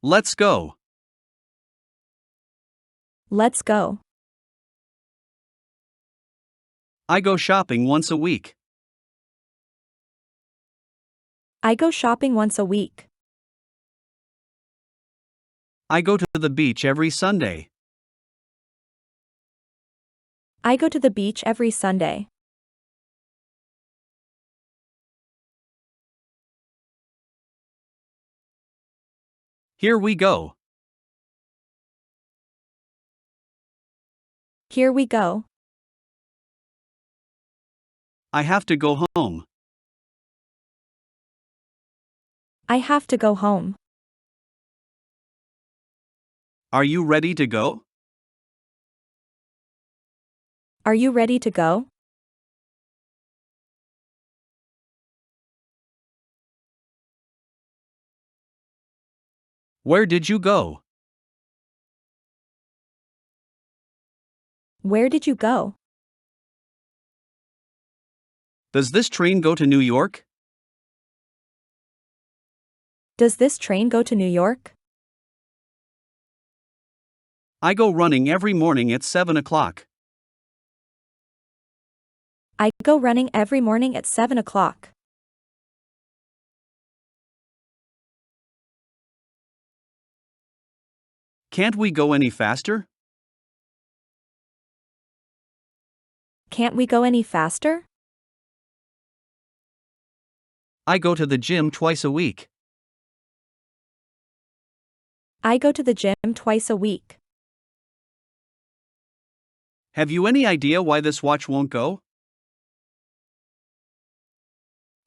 Let's go. Let's go. I go shopping once a week. I go shopping once a week. I go to the beach every Sunday. I go to the beach every Sunday. Here we go. Here we go. I have to go home. I have to go home. Are you ready to go? Are you ready to go? Where did you go? Where did you go? Does this train go to New York? Does this train go to New York? I go running every morning at 7 o'clock. I go running every morning at 7 o'clock. Can't we go any faster? Can't we go any faster? I go to the gym twice a week. I go to the gym twice a week. Have you any idea why this watch won't go?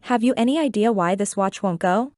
Have you any idea why this watch won't go?